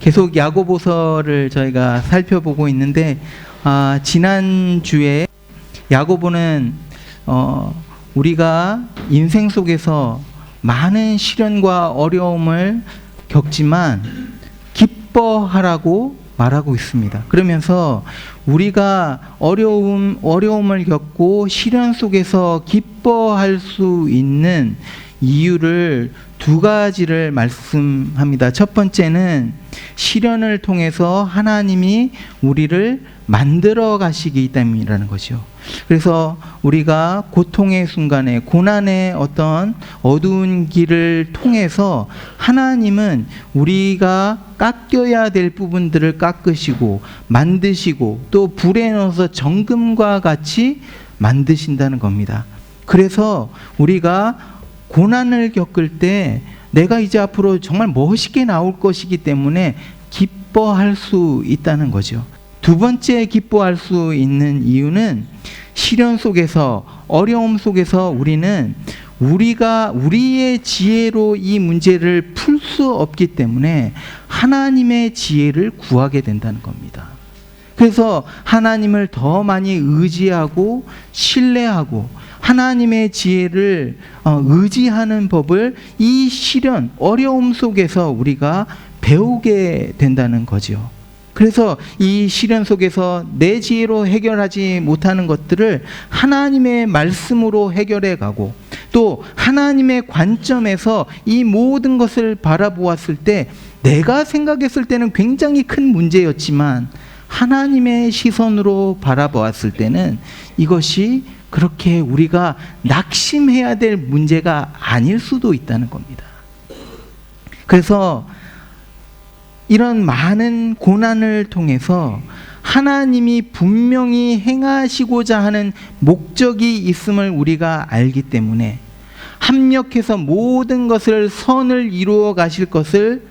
계속 야고보서를 저희가 살펴보고 있는데 지난주에 야고보는 우리가 인생 속에서 많은 시련과 어려움을 겪지만 기뻐하라고 말하고 있습니다. 그러면서 우리가 어려움을 겪고 시련 속에서 기뻐할 수 있는 이유를 두 가지를 말씀합니다. 첫 번째는 시련을 통해서 하나님이 우리를 만들어 가시기 때문이라는 거죠. 그래서 우리가 고통의 순간에, 고난의 어떤 어두운 길을 통해서 하나님은 우리가 깎여야 될 부분들을 깎으시고 만드시고 또 불에 넣어서 정금과 같이 만드신다는 겁니다. 그래서 우리가 고난을 겪을 때 내가 이제 앞으로 정말 멋있게 나올 것이기 때문에 기뻐할 수 있다는 거죠. 두 번째 기뻐할 수 있는 이유는 시련 속에서, 어려움 속에서 우리는 우리의 지혜로 이 문제를 풀 수 없기 때문에 하나님의 지혜를 구하게 된다는 겁니다. 그래서 하나님을 더 많이 의지하고 신뢰하고 하나님의 지혜를 의지하는 법을 이 시련, 어려움 속에서 우리가 배우게 된다는 거죠. 그래서 이 시련 속에서 내 지혜로 해결하지 못하는 것들을 하나님의 말씀으로 해결해 가고 또 하나님의 관점에서 이 모든 것을 바라보았을 때 내가 생각했을 때는 굉장히 큰 문제였지만 하나님의 시선으로 바라보았을 때는 이것이 그렇게 우리가 낙심해야 될 문제가 아닐 수도 있다는 겁니다. 그래서 이런 많은 고난을 통해서 하나님이 분명히 행하시고자 하는 목적이 있음을 우리가 알기 때문에 합력해서 모든 것을 선을 이루어 가실 것을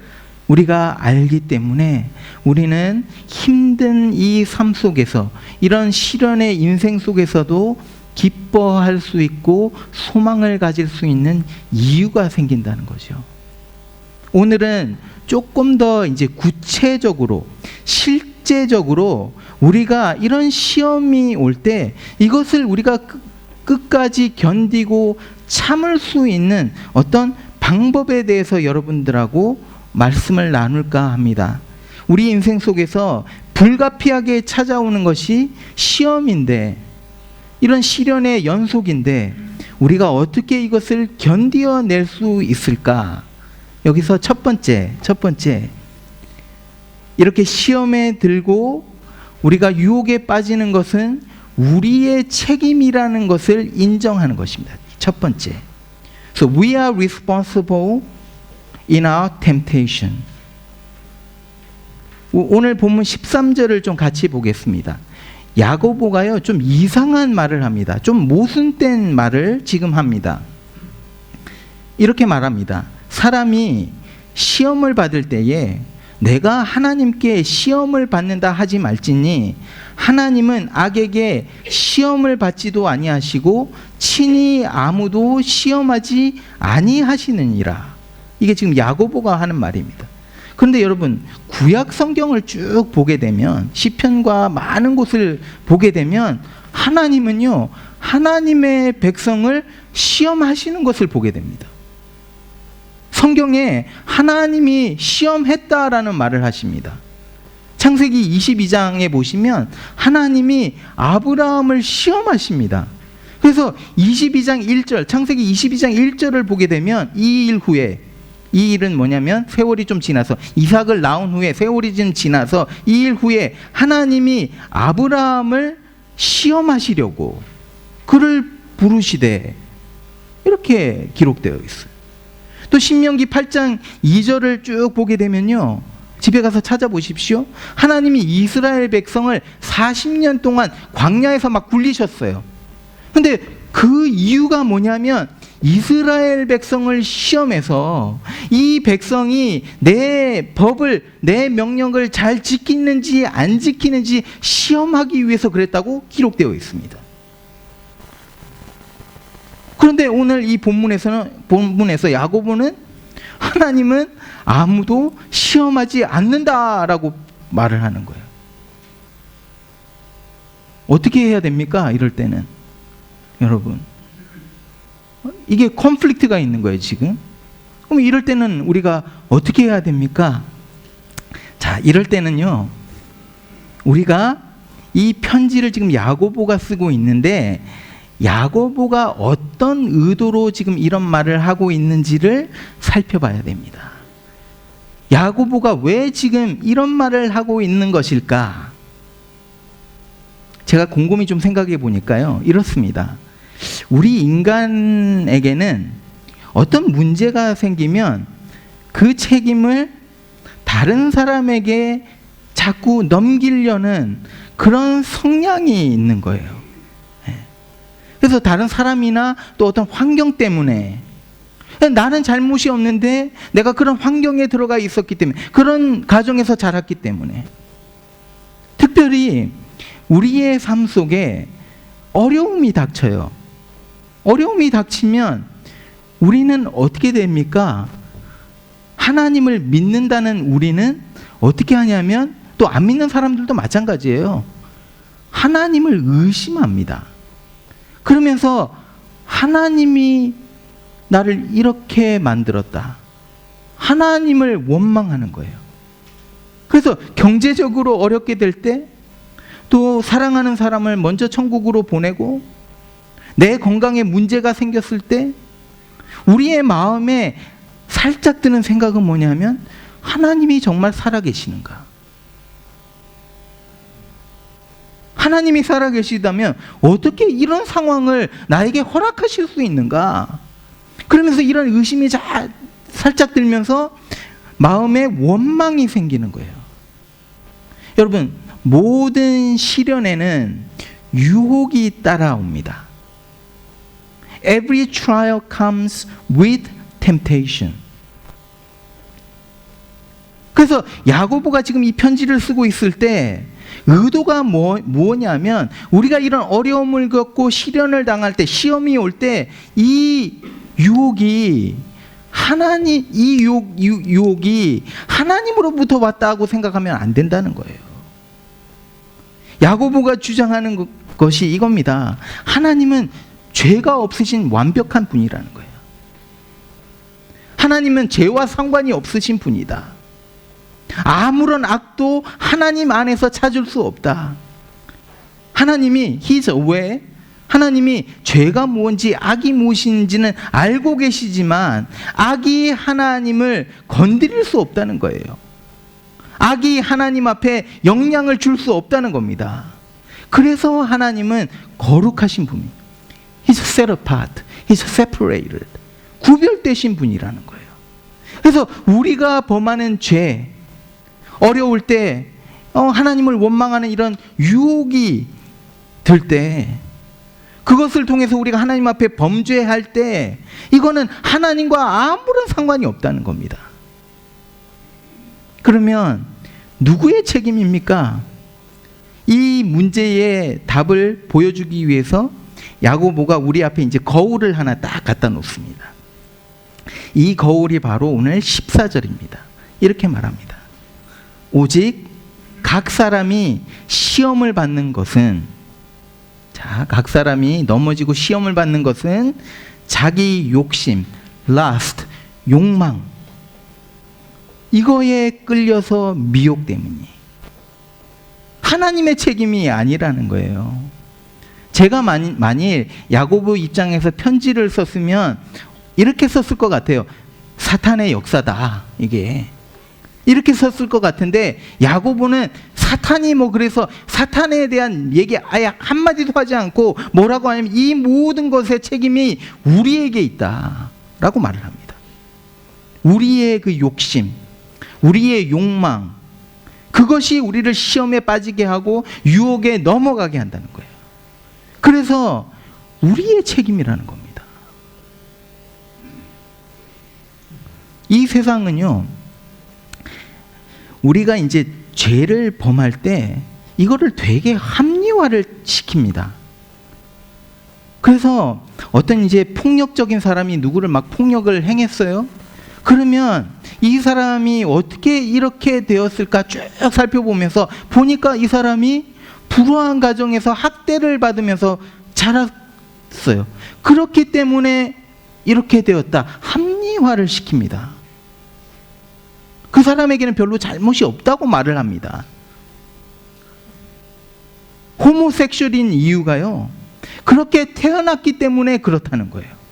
우리가 알기 때문에 우리는 힘든 이 삶 속에서, 이런 시련의 인생 속에서도 기뻐할 수 있고 소망을 가질 수 있는 이유가 생긴다는 거죠. 오늘은 조금 더 이제 구체적으로, 실제적으로 우리가 이런 시험이 올 때 이것을 우리가 끝까지 견디고 참을 수 있는 어떤 방법에 대해서 여러분들하고 말씀을 나눌까 합니다. 우리 인생 속에서 불가피하게 찾아오는 것이 시험인데, 이런 시련의 연속인데 우리가 어떻게 이것을 견디어낼 수 있을까? 여기서 첫 번째 이렇게 시험에 들고 우리가 유혹에 빠지는 것은 우리의 책임이라는 것을 인정하는 것입니다. 첫 번째. So we are responsible in our temptation. 오늘 본문 13절을 좀 같이 보겠습니다. 야고보가요 좀 이상한 말을 합니다. 좀 모순된 말을 지금 합니다. 이렇게 말합니다. 사람이 시험을 받을 때에 내가 하나님께 시험을 받는다 하지 말지니 하나님은 악에게 시험을 받지도 아니하시고 친히 아무도 시험하지 아니하시느니라. 이게 지금 야고보가 하는 말입니다. 그런데 여러분, 구약 성경을 쭉 보게 되면, 시편과 많은 곳을 보게 되면 하나님은요 하나님의 백성을 시험하시는 것을 보게 됩니다. 성경에 하나님이 시험했다라는 말을 하십니다. 창세기 22장에 보시면 하나님이 아브라함을 시험하십니다. 그래서 22장 1절, 창세기 22장 1절을 보게 되면 이 일 후에, 이 일은 뭐냐면 세월이 좀 지나서, 이삭을 낳은 후에 세월이 좀 지나서 이 일 후에 하나님이 아브라함을 시험하시려고 그를 부르시되, 이렇게 기록되어 있어요. 또 신명기 8장 2절을 쭉 보게 되면요, 집에 가서 찾아보십시오. 하나님이 이스라엘 백성을 40년 동안 광야에서 막 굴리셨어요. 근데 그 이유가 뭐냐면 이스라엘 백성을 시험해서 이 백성이 내 법을, 내 명령을 잘 지키는지 안 지키는지 시험하기 위해서 그랬다고 기록되어 있습니다. 그런데 오늘 이 본문에서 야고보는 하나님은 아무도 시험하지 않는다라고 말을 하는 거예요. 어떻게 해야 됩니까? 이럴 때는 여러분, 이게 컨플릭트가 있는 거예요 지금. 그럼 이럴 때는 우리가 어떻게 해야 됩니까? 자, 이럴 때는요, 우리가 이 편지를 지금 야고보가 쓰고 있는데 야고보가 어떤 의도로 지금 이런 말을 하고 있는지를 살펴봐야 됩니다. 야고보가 왜 지금 이런 말을 하고 있는 것일까? 제가 곰곰이 좀 생각해 보니까요, 이렇습니다. 우리 인간에게는 어떤 문제가 생기면 그 책임을 다른 사람에게 자꾸 넘기려는 그런 성향이 있는 거예요. 그래서 다른 사람이나 또 어떤 환경 때문에, 나는 잘못이 없는데 내가 그런 환경에 들어가 있었기 때문에, 그런 가정에서 자랐기 때문에, 특별히 우리의 삶 속에 어려움이 닥쳐요. 어려움이 닥치면 우리는 어떻게 됩니까? 하나님을 믿는다는 우리는 어떻게 하냐면, 또 안 믿는 사람들도 마찬가지예요. 하나님을 의심합니다. 그러면서 하나님이 나를 이렇게 만들었다, 하나님을 원망하는 거예요. 그래서 경제적으로 어렵게 될 때 또 사랑하는 사람을 먼저 천국으로 보내고, 내 건강에 문제가 생겼을 때 우리의 마음에 살짝 드는 생각은 뭐냐면, 하나님이 정말 살아계시는가? 하나님이 살아계시다면 어떻게 이런 상황을 나에게 허락하실 수 있는가? 그러면서 이런 의심이 살짝 들면서 마음에 원망이 생기는 거예요. 여러분, 모든 시련에는 유혹이 따라옵니다. Every trial comes with temptation. 그래서 야고보가 지금 이 편지를 쓰고 있을 때 의도가 뭐냐면, 우리가 이런 어려움을 겪고 시련을 당할 때, 시험이 올 때 이 유혹이 유혹이 하나님으로부터 왔다고 생각하면 안 된다는 거예요. 야고보가 주장하는 것이 이겁니다. 하나님은 죄가 없으신 완벽한 분이라는 거예요. 하나님은 죄와 상관이 없으신 분이다. 아무런 악도 하나님 안에서 찾을 수 없다. 하나님이 He's aware, 하나님이 죄가 무엇인지 악이 무엇인지는 알고 계시지만 악이 하나님을 건드릴 수 없다는 거예요. 악이 하나님 앞에 영향을 줄 수 없다는 겁니다. 그래서 하나님은 거룩하신 분이에요. He's set apart, He's separated, 구별되신 분이라는 거예요. 그래서 우리가 범하는 죄, 어려울 때 하나님을 원망하는 이런 유혹이 들 때, 그것을 통해서 우리가 하나님 앞에 범죄할 때, 이거는 하나님과 아무런 상관이 없다는 겁니다. 그러면 누구의 책임입니까? 이 문제의 답을 보여주기 위해서 야고보가 우리 앞에 이제 거울을 하나 딱 갖다 놓습니다. 이 거울이 바로 오늘 14절입니다. 이렇게 말합니다. 오직 각 사람이 시험을 받는 것은, 각 사람이 넘어지고 시험을 받는 것은 자기 욕심, lust, 욕망, 이거에 끌려서 미혹 때문이에요. 하나님의 책임이 아니라는 거예요. 제가 만일 야고보 입장에서 편지를 썼으면 이렇게 썼을 것 같아요. 사탄의 역사다, 이게. 이렇게 썼을 것 같은데, 야고보는 사탄이 그래서 사탄에 대한 얘기 아예 한마디도 하지 않고 뭐라고 하냐면, 이 모든 것의 책임이 우리에게 있다라고 말을 합니다. 우리의 그 욕심, 우리의 욕망, 그것이 우리를 시험에 빠지게 하고 유혹에 넘어가게 한다는 거예요. 그래서 우리의 책임이라는 겁니다. 이 세상은요, 우리가 이제 죄를 범할 때 이거를 되게 합리화를 시킵니다. 그래서 어떤 이제 폭력적인 사람이 누구를 막 폭력을 행했어요. 그러면 이 사람이 어떻게 이렇게 되었을까 쭉 살펴보면서 보니까 이 사람이 불우한 가정에서 학대를 받으면서 자랐어요. 그렇기 때문에 이렇게 되었다. 합리화를 시킵니다. 그 사람에게는 별로 잘못이 없다고 말을 합니다. 호모섹슈얼인 이유가요, 그렇게 태어났기 때문에 그렇다는 거예요.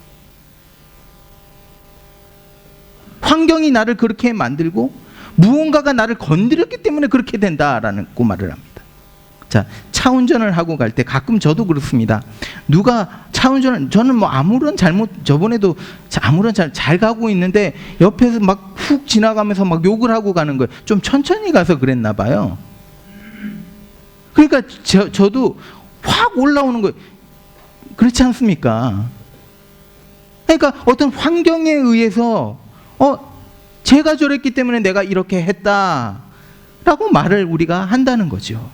환경이 나를 그렇게 만들고 무언가가 나를 건드렸기 때문에 그렇게 된다라는 말을 합니다. 자, 차 운전을 하고 갈 때 가끔 저도 그렇습니다. 누가 차 운전을, 저는 뭐 아무런 잘못, 저번에도 아무런 잘 가고 있는데 옆에서 막 훅 지나가면서 막 욕을 하고 가는 거예요. 좀 천천히 가서 그랬나 봐요. 그러니까 저도 확 올라오는 거예요. 그렇지 않습니까? 그러니까 어떤 환경에 의해서 제가 저랬기 때문에 내가 이렇게 했다라고 말을 우리가 한다는 거죠.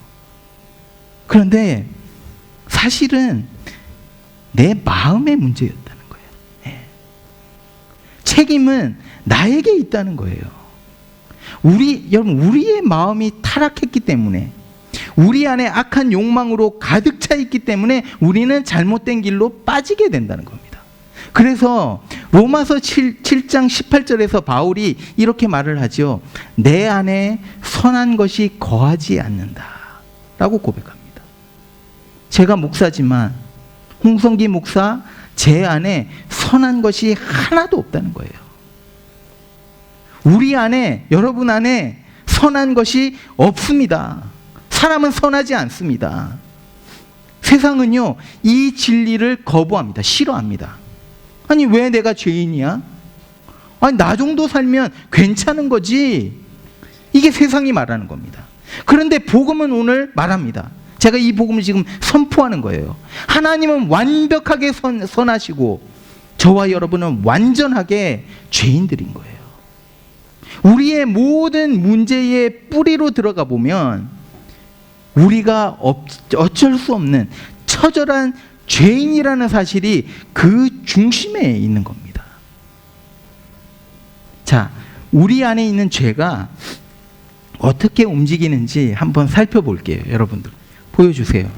그런데 사실은 내 마음의 문제였다는 거예요. 네. 책임은 나에게 있다는 거예요. 여러분, 우리의 마음이 타락했기 때문에, 우리 안에 악한 욕망으로 가득 차 있기 때문에 우리는 잘못된 길로 빠지게 된다는 겁니다. 그래서 로마서 7장 18절에서 바울이 이렇게 말을 하죠. 내 안에 선한 것이 거하지 않는다 라고 고백합니다. 제가 목사지만, 홍성기 목사, 제 안에 선한 것이 하나도 없다는 거예요. 우리 안에, 여러분 안에 선한 것이 없습니다. 사람은 선하지 않습니다. 세상은요, 이 진리를 거부합니다. 싫어합니다. 아니, 왜 내가 죄인이야? 아니, 나 정도 살면 괜찮은 거지. 이게 세상이 말하는 겁니다. 그런데 복음은 오늘 말합니다. 제가 이 복음을 지금 선포하는 거예요. 하나님은 완벽하게 선하시고 저와 여러분은 완전하게 죄인들인 거예요. 우리의 모든 문제의 뿌리로 들어가 보면 우리가 어쩔 수 없는 처절한 죄인이라는 사실이 그 중심에 있는 겁니다. 자, 우리 안에 있는 죄가 어떻게 움직이는지 한번 살펴볼게요. 여러분들 보여주세요.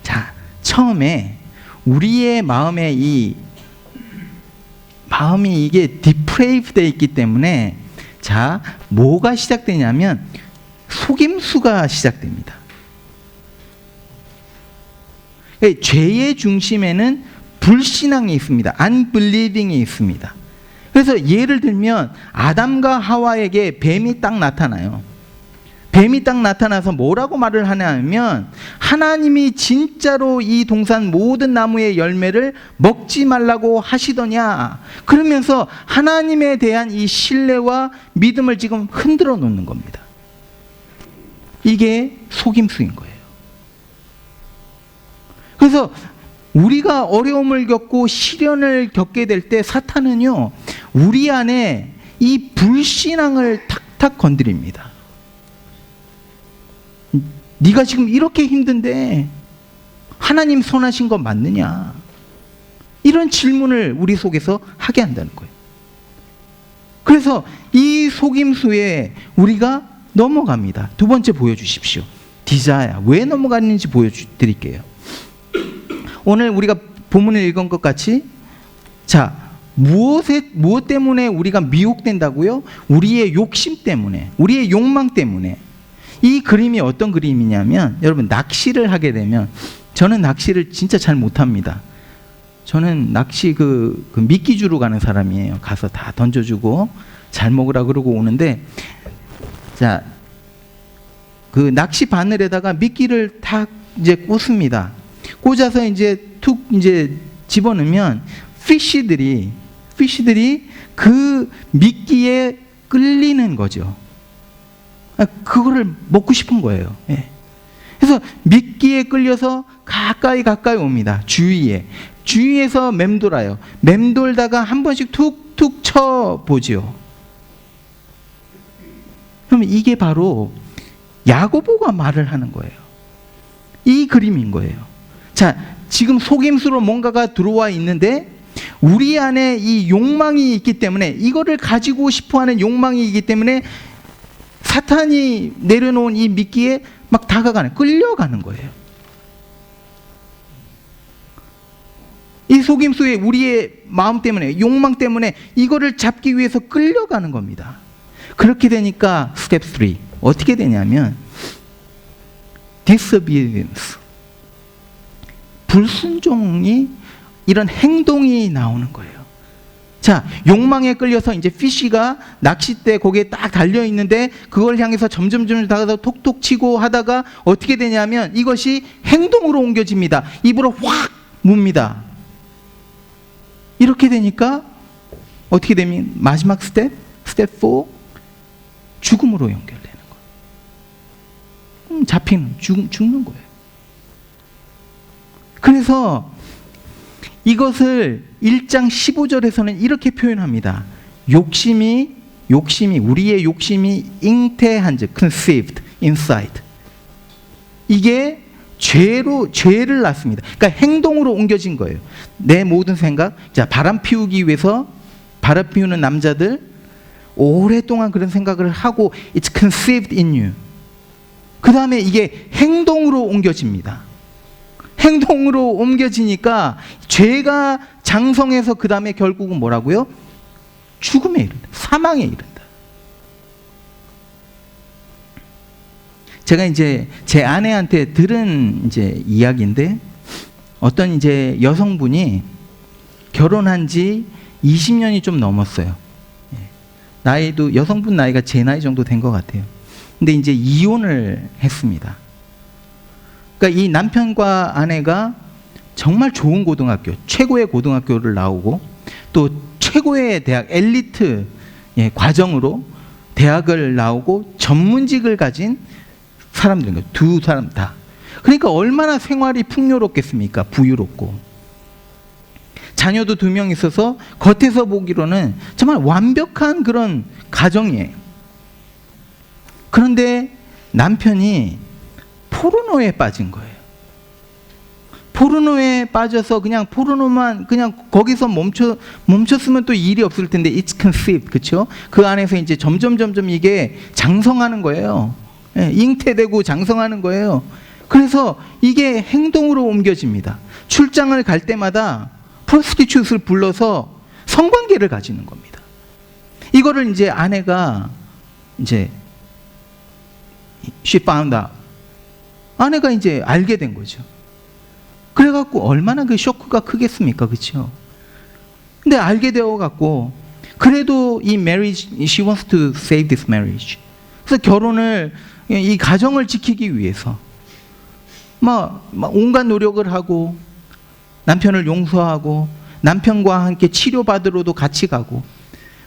자, 처음에 우리의 마음이 이게 디프레이브 되어 있기 때문에, 자, 뭐가 시작되냐면 속임수가 시작됩니다. 죄의 중심에는 불신앙이 있습니다. unbelieving이 있습니다. 그래서 예를 들면 아담과 하와에게 뱀이 딱 나타나요. 뱀이 딱 나타나서 뭐라고 말을 하냐면, 하나님이 진짜로 이 동산 모든 나무의 열매를 먹지 말라고 하시더냐, 그러면서 하나님에 대한 이 신뢰와 믿음을 지금 흔들어 놓는 겁니다. 이게 속임수인 거예요. 그래서 우리가 어려움을 겪고 시련을 겪게 될 때 사탄은요, 우리 안에 이 불신앙을 탁탁 건드립니다. 네가 지금 이렇게 힘든데 하나님 선하신 거 맞느냐, 이런 질문을 우리 속에서 하게 한다는 거예요. 그래서 이 속임수에 우리가 넘어갑니다. 두 번째 보여주십시오. 디자야. 왜 넘어갔는지 보여드릴게요. 오늘 우리가 본문을 읽은 것 같이, 자, 무엇 때문에 우리가 미혹된다고요? 우리의 욕심 때문에, 우리의 욕망 때문에. 이 그림이 어떤 그림이냐면, 여러분, 낚시를 하게 되면, 저는 낚시를 진짜 잘 못합니다. 저는 낚시 그 미끼주로 가는 사람이에요. 가서 다 던져주고 잘 먹으라 그러고 오는데, 자, 그 낚시 바늘에다가 미끼를 다 이제 꽂습니다. 꽂아서 이제 툭 이제 집어넣으면 피쉬들이 그 미끼에 끌리는 거죠. 그거를 먹고 싶은 거예요. 예. 그래서 미끼에 끌려서 가까이 옵니다. 주위에서 맴돌아요. 맴돌다가 한 번씩 툭툭 쳐 보지요. 그러면 이게 바로 야고보가 말을 하는 거예요. 이 그림인 거예요. 자, 지금 속임수로 뭔가가 들어와 있는데 우리 안에 이 욕망이 있기 때문에, 이거를 가지고 싶어하는 욕망이 있기 때문에 사탄이 내려놓은 이 미끼에 막 다가가는, 끌려가는 거예요. 이 속임수에 우리의 마음 때문에, 욕망 때문에 이거를 잡기 위해서 끌려가는 겁니다. 그렇게 되니까 스텝 3 어떻게 되냐면 disobedience, 불순종이, 이런 행동이 나오는 거예요. 자, 욕망에 끌려서 이제 피쉬가 낚싯대 거기에 딱 달려 있는데 그걸 향해서 점점 다가서 톡톡 치고 하다가 어떻게 되냐면 이것이 행동으로 옮겨집니다. 입으로 확 뭅니다. 이렇게 되니까 어떻게 되면 마지막 스텝 4, 죽음으로 연결되는 거예요. 잡히는, 죽는 거예요. 그래서 이것을 1장 15절에서는 이렇게 표현합니다. 욕심이 우리의 욕심이 잉태한 즉 conceived inside, 이게 죄를 낳습니다. 그러니까 행동으로 옮겨진 거예요. 내 모든 생각. 자, 바람 피우기 위해서 바람 피우는 남자들 오랫동안 그런 생각을 하고 it's conceived in you. 그 다음에 이게 행동으로 옮겨집니다. 행동으로 옮겨지니까 죄가 장성해서 그 다음에 결국은 뭐라고요? 죽음에 이른다. 사망에 이른다. 제가 이제 제 아내한테 들은 이제 이야기인데, 어떤 이제 여성분이 결혼한 지 20년이 좀 넘었어요. 나이도, 여성분 나이가 제 나이 정도 된 것 같아요. 근데 이제 이혼을 했습니다. 그러니까 이 남편과 아내가 정말 좋은 고등학교, 최고의 고등학교를 나오고 또 최고의 대학, 엘리트 과정으로 대학을 나오고 전문직을 가진 사람들인 거예요. 두 사람 다. 그러니까 얼마나 생활이 풍요롭겠습니까? 부유롭고. 자녀도 2명 있어서 겉에서 보기로는 정말 완벽한 그런 가정이에요. 그런데 남편이 포르노에 빠진 거예요. 포르노에 빠져서 그냥 포르노만 그냥 거기서 멈췄으면 또 일이 없을 텐데 it's conceived, 그렇죠? 그 안에서 이제 점점 이게 장성하는 거예요. 잉태되고 장성하는 거예요. 그래서 이게 행동으로 옮겨집니다. 출장을 갈 때마다 프로스티튜트를 불러서 성관계를 가지는 겁니다. 이거를 이제 아내가 이제 she found out. 아내가 이제 알게 된 거죠. 그래갖고 얼마나 그 쇼크가 크겠습니까, 그렇죠? 근데 알게 되어갖고 그래도 이 marriage, she wants to save this marriage. 그래서 결혼을, 이 가정을 지키기 위해서 막 온갖 노력을 하고 남편을 용서하고 남편과 함께 치료받으러도 같이 가고,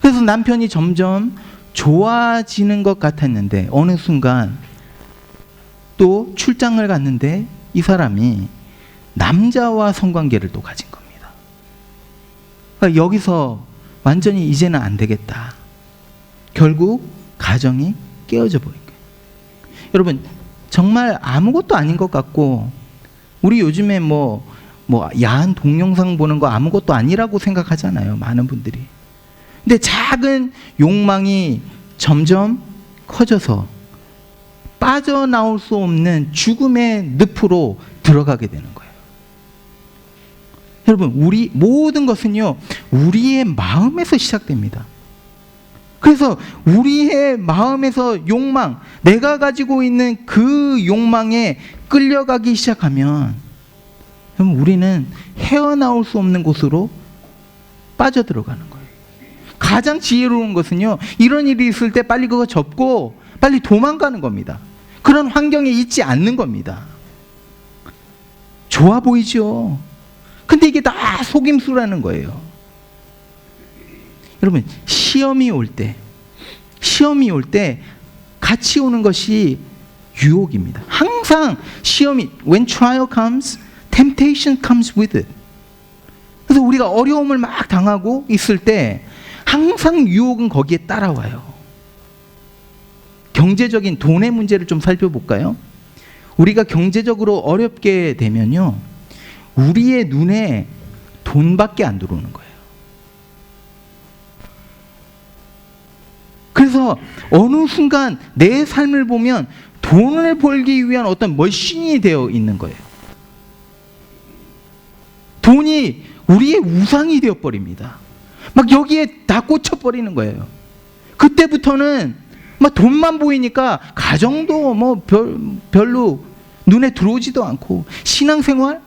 그래서 남편이 점점 좋아지는 것 같았는데 어느 순간 또 출장을 갔는데 이 사람이 남자와 성관계를 또 가진 겁니다. 그러니까 여기서 완전히 이제는 안 되겠다. 결국 가정이 깨어져 버린 거예요. 여러분, 정말 아무것도 아닌 것 같고, 우리 요즘에 뭐 야한 동영상 보는 거 아무것도 아니라고 생각하잖아요, 많은 분들이. 근데 작은 욕망이 점점 커져서 빠져나올 수 없는 죽음의 늪으로 들어가게 되는 거예요. 여러분, 우리 모든 것은요, 우리의 마음에서 시작됩니다. 그래서 우리의 마음에서 욕망, 내가 가지고 있는 그 욕망에 끌려가기 시작하면 그럼 우리는 헤어나올 수 없는 곳으로 빠져들어가는 거예요. 가장 지혜로운 것은요, 이런 일이 있을 때 빨리 그거 접고 빨리 도망가는 겁니다. 그런 환경에 있지 않는 겁니다. 좋아 보이죠? 근데 이게 다 속임수라는 거예요. 여러분, 시험이 올 때 같이 오는 것이 유혹입니다. 항상 시험이, when trial comes, temptation comes with it. 그래서 우리가 어려움을 막 당하고 있을 때 항상 유혹은 거기에 따라와요. 경제적인 돈의 문제를 좀 살펴볼까요? 우리가 경제적으로 어렵게 되면요, 우리의 눈에 돈밖에 안 들어오는 거예요. 그래서 어느 순간 내 삶을 보면 돈을 벌기 위한 어떤 머신이 되어 있는 거예요. 돈이 우리의 우상이 되어버립니다. 막 여기에 다 꽂혀버리는 거예요. 그때부터는 막 돈만 보이니까 가정도 뭐 별로 눈에 들어오지도 않고 신앙생활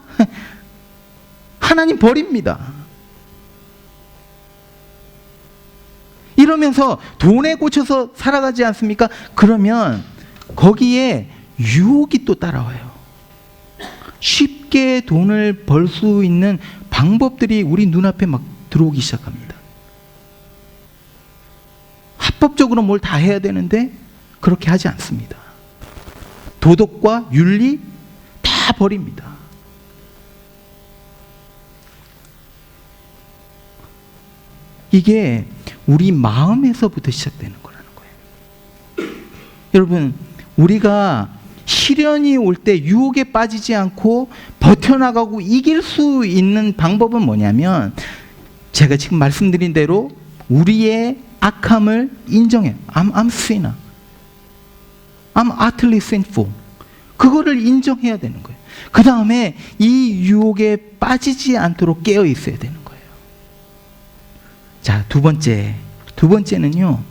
하나님 버립니다. 이러면서 돈에 꽂혀서 살아가지 않습니까? 그러면 거기에 유혹이 또 따라와요. 쉽게 돈을 벌 수 있는 방법들이 우리 눈앞에 막 들어오기 시작합니다. 합법적으로 뭘 다 해야 되는데 그렇게 하지 않습니다. 도덕과 윤리 다 버립니다. 이게 우리 마음에서부터 시작되는 거라는 거예요. 여러분, 우리가 시련이 올 때 유혹에 빠지지 않고 버텨나가고 이길 수 있는 방법은 뭐냐면, 제가 지금 말씀드린 대로 우리의 악함을 인정해요. I'm sinner. I'm utterly sinful. 그거를 인정해야 되는 거예요. 그 다음에 이 유혹에 빠지지 않도록 깨어 있어야 되는 거예요. 자, 두 번째는요.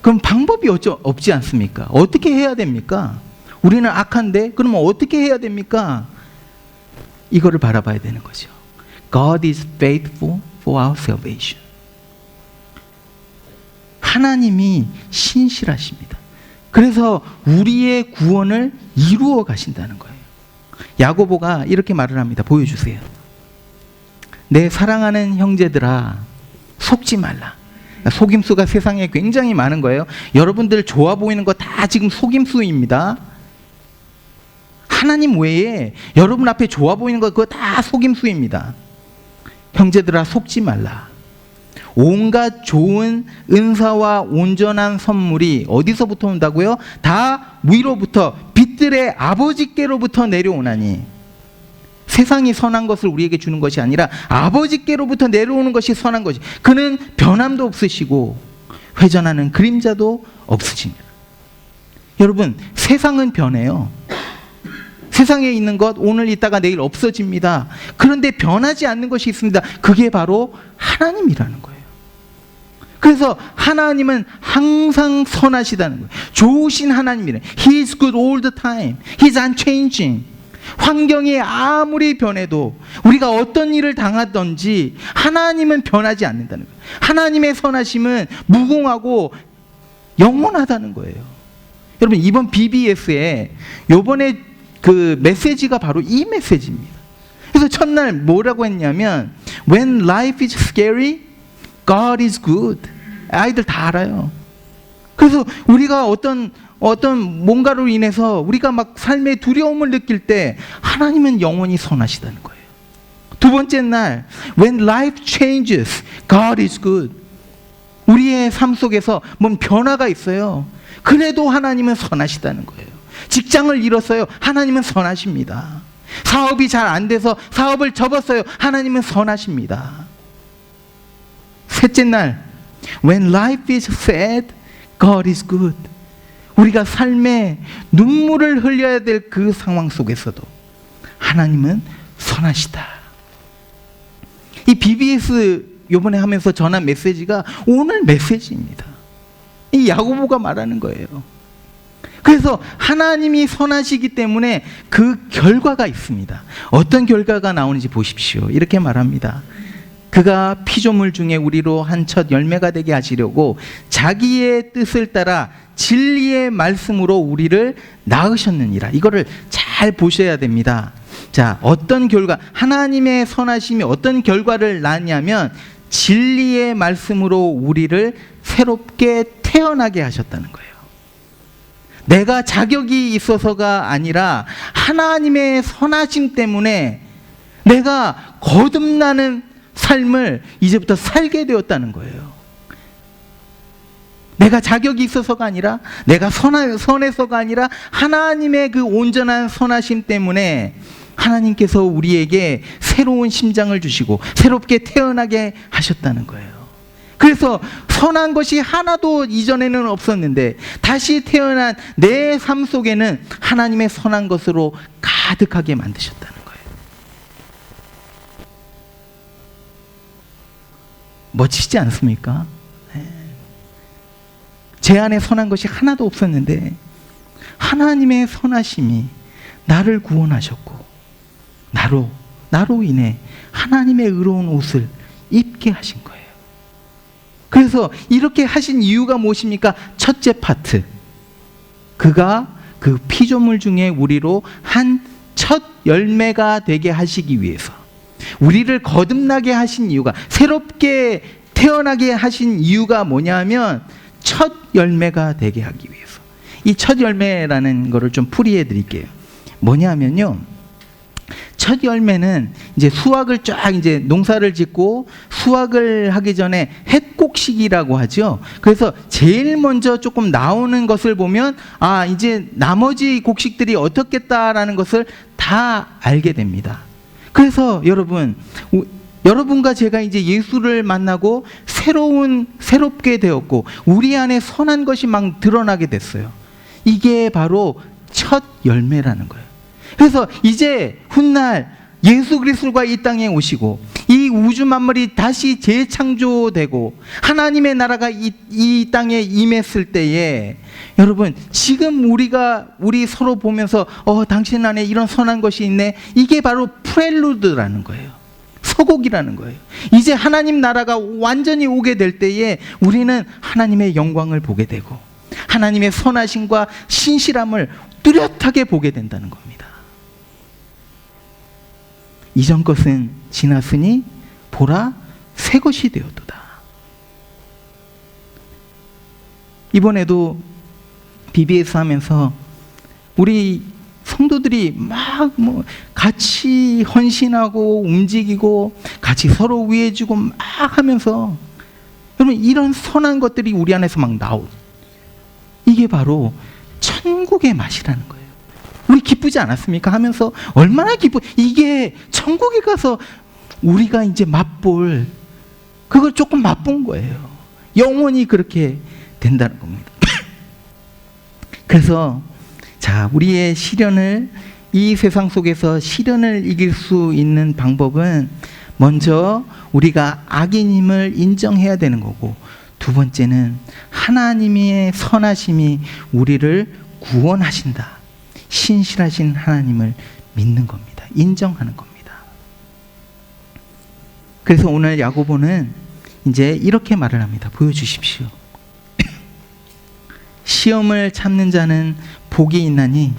그럼 방법이 없지 않습니까? 어떻게 해야 됩니까? 우리는 악한데 그러면 어떻게 해야 됩니까? 이거를 바라봐야 되는 거죠. God is faithful for our salvation. 하나님이 신실하십니다. 그래서 우리의 구원을 이루어 가신다는 거예요. 야고보가 이렇게 말을 합니다. 보여주세요. 내 사랑하는 형제들아, 속지 말라. 속임수가 세상에 굉장히 많은 거예요. 여러분들 좋아 보이는 거 다 지금 속임수입니다. 하나님 외에 여러분 앞에 좋아 보이는 거 그거 다 속임수입니다. 형제들아, 속지 말라. 온갖 좋은 은사와 온전한 선물이 어디서부터 온다고요? 다 위로부터 빛들의 아버지께로부터 내려오나니. 세상이 선한 것을 우리에게 주는 것이 아니라 아버지께로부터 내려오는 것이 선한 것이. 그는 변함도 없으시고 회전하는 그림자도 없으시니라. 여러분, 세상은 변해요. 세상에 있는 것 오늘 있다가 내일 없어집니다. 그런데 변하지 않는 것이 있습니다. 그게 바로 하나님이라는 거예요. 그래서 하나님은 항상 선하시다는 거예요. 좋으신 하나님이래. He is good all the time. He is unchanging. 환경이 아무리 변해도 우리가 어떤 일을 당하든지 하나님은 변하지 않는다는 거예요. 하나님의 선하심은 무궁하고 영원하다는 거예요. 여러분, 이번 BBS에 요번에 그 메시지가 바로 이 메시지입니다. 그래서 첫날 뭐라고 했냐면 When life is scary, God is good. 아이들 다 알아요. 그래서 우리가 어떤 뭔가로 인해서 우리가 막 삶의 두려움을 느낄 때 하나님은 영원히 선하시다는 거예요. 두 번째 날 When life changes, God is good. 우리의 삶 속에서 뭔 변화가 있어요. 그래도 하나님은 선하시다는 거예요. 직장을 잃었어요. 하나님은 선하십니다. 사업이 잘 안 돼서 사업을 접었어요. 하나님은 선하십니다. 셋째 날 When life is sad, God is good. 우리가 삶에 눈물을 흘려야 될 그 상황 속에서도 하나님은 선하시다. 이 BBS 요번에 하면서 전한 메시지가 오늘 메시지입니다. 이 야고보가 말하는 거예요. 그래서 하나님이 선하시기 때문에 그 결과가 있습니다. 어떤 결과가 나오는지 보십시오. 이렇게 말합니다. 그가 피조물 중에 우리로 한 첫 열매가 되게 하시려고 자기의 뜻을 따라 진리의 말씀으로 우리를 낳으셨느니라. 이거를 잘 보셔야 됩니다. 자, 어떤 결과, 하나님의 선하심이 어떤 결과를 낳냐면 진리의 말씀으로 우리를 새롭게 태어나게 하셨다는 거예요. 내가 자격이 있어서가 아니라 하나님의 선하심 때문에 내가 거듭나는 삶을 이제부터 살게 되었다는 거예요. 내가 자격이 있어서가 아니라 내가 선해서가 아니라 하나님의 그 온전한 선하심 때문에 하나님께서 우리에게 새로운 심장을 주시고 새롭게 태어나게 하셨다는 거예요. 그래서 선한 것이 하나도 이전에는 없었는데 다시 태어난 내 삶 속에는 하나님의 선한 것으로 가득하게 만드셨다는 거예요. 멋지지 않습니까? 제 안에 선한 것이 하나도 없었는데 하나님의 선하심이 나를 구원하셨고 나로 인해 하나님의 의로운 옷을 입게 하신 거예요. 그래서 이렇게 하신 이유가 무엇입니까? 첫째 파트, 그가 그 피조물 중에 우리로 한 첫 열매가 되게 하시기 위해서, 우리를 거듭나게 하신 이유가, 새롭게 태어나게 하신 이유가 뭐냐면 첫 열매가 되게 하기 위해서. 이 첫 열매라는 거를 좀 풀이해 드릴게요. 뭐냐면요, 첫 열매는 이제 수확을 쫙 이제 농사를 짓고 수확을 하기 전에 햇곡 시기라고 하죠. 그래서 제일 먼저 조금 나오는 것을 보면 아, 이제 나머지 곡식들이 어떻겠다라는 것을 다 알게 됩니다. 그래서 여러분과 제가 이제 예수를 만나고 새롭게 되었고 우리 안에 선한 것이 막 드러나게 됐어요. 이게 바로 첫 열매라는 거예요. 그래서 이제 훗날 예수 그리스도가 이 땅에 오시고 이 우주 만물이 다시 재창조되고 하나님의 나라가 이 땅에 임했을 때에, 여러분 지금 우리 서로 보면서 당신 안에 이런 선한 것이 있네, 이게 바로 프렐루드라는 거예요. 서곡이라는 거예요. 이제 하나님 나라가 완전히 오게 될 때에 우리는 하나님의 영광을 보게 되고 하나님의 선하심과 신실함을 뚜렷하게 보게 된다는 겁니다. 이전 것은 지났으니 보라 새 것이 되었도다. 이번에도 BBS 하면서 우리 성도들이 막 같이 헌신하고 움직이고 같이 서로 위해주고 막 하면서, 여러분 이런 선한 것들이 우리 안에서 막 나오고, 이게 바로 천국의 맛이라는 거예요. 우리 기쁘지 않았습니까? 하면서 얼마나 이게 천국에 가서 우리가 이제 맛볼, 그걸 조금 맛본 거예요. 영원히 그렇게 된다는 겁니다. 그래서 자, 우리의 시련을, 이 세상 속에서 시련을 이길 수 있는 방법은 먼저 우리가 악인임을 인정해야 되는 거고, 두 번째는 하나님의 선하심이 우리를 구원하신다, 신실하신 하나님을 믿는 겁니다. 인정하는 겁니다. 그래서 오늘 야고보는 이제 이렇게 말을 합니다. 보여주십시오. 시험을 참는 자는 복이 있나니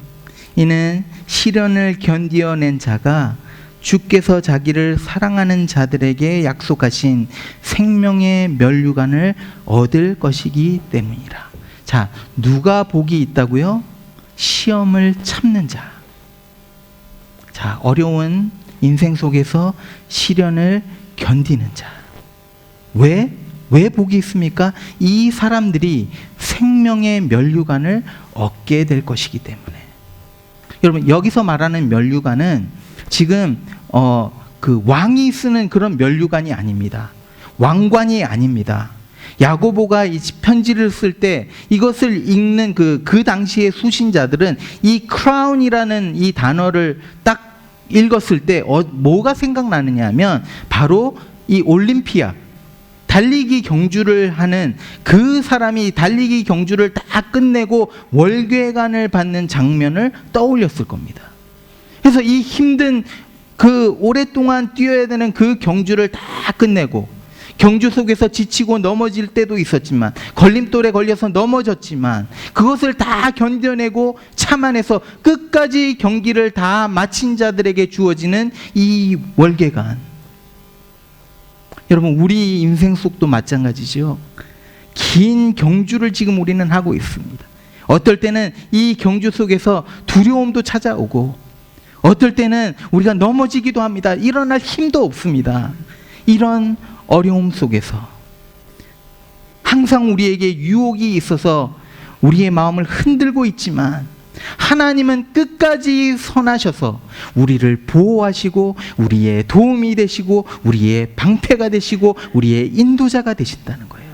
이는 시련을 견디어낸 자가 주께서 자기를 사랑하는 자들에게 약속하신 생명의 면류관을 얻을 것이기 때문이라. 자, 누가 복이 있다고요? 시험을 참는 자. 자, 어려운 인생 속에서 시련을 견디는 자. 왜 복이 있습니까? 이 사람들이 생명의 면류관을 얻게 될 것이기 때문에. 여러분 여기서 말하는 면류관은 지금 그 왕이 쓰는 그런 면류관이 아닙니다. 왕관이 아닙니다. 야고보가 이 편지를 쓸 때 이것을 읽는 그 당시의 수신자들은 이 크라운이라는 이 단어를 딱 읽었을 때 뭐가 생각나느냐 하면 바로 이 올림피아, 달리기 경주를 하는 그 사람이 달리기 경주를 다 끝내고 월궤관을 받는 장면을 떠올렸을 겁니다. 그래서 이 힘든 그 오랫동안 뛰어야 되는 그 경주를 다 끝내고 경주 속에서 지치고 넘어질 때도 있었지만, 걸림돌에 걸려서 넘어졌지만 그것을 다 견뎌내고 참아내서 끝까지 경기를 다 마친 자들에게 주어지는 이 월궤관. 여러분 우리 인생 속도 마찬가지죠. 긴 경주를 지금 우리는 하고 있습니다. 어떨 때는 이 경주 속에서 두려움도 찾아오고, 어떨 때는 우리가 넘어지기도 합니다. 일어날 힘도 없습니다. 이런 어려움 속에서 항상 우리에게 유혹이 있어서 우리의 마음을 흔들고 있지만, 하나님은 끝까지 선하셔서 우리를 보호하시고 우리의 도움이 되시고 우리의 방패가 되시고 우리의 인도자가 되신다는 거예요.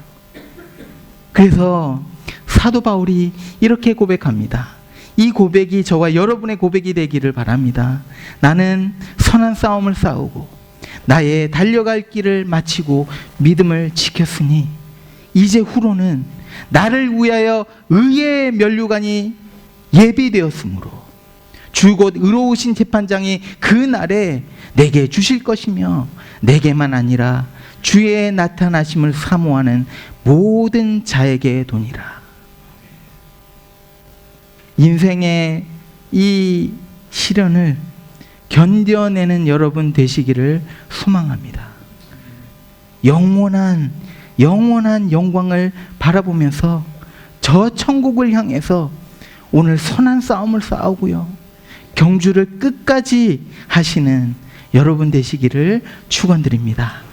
그래서 사도 바울이 이렇게 고백합니다. 이 고백이 저와 여러분의 고백이 되기를 바랍니다. 나는 선한 싸움을 싸우고 나의 달려갈 길을 마치고 믿음을 지켰으니 이제 후로는 나를 위하여 의의 면류관이 예비되었으므로 주 곧 의로우신 재판장이 그 날에 내게 주실 것이며 내게만 아니라 주의 나타나심을 사모하는 모든 자에게 도니라. 인생의 이 시련을 견뎌내는 여러분 되시기를 소망합니다. 영원한 영광을 바라보면서 저 천국을 향해서 오늘 선한 싸움을 싸우고요, 경주를 끝까지 하시는 여러분 되시기를 축원드립니다.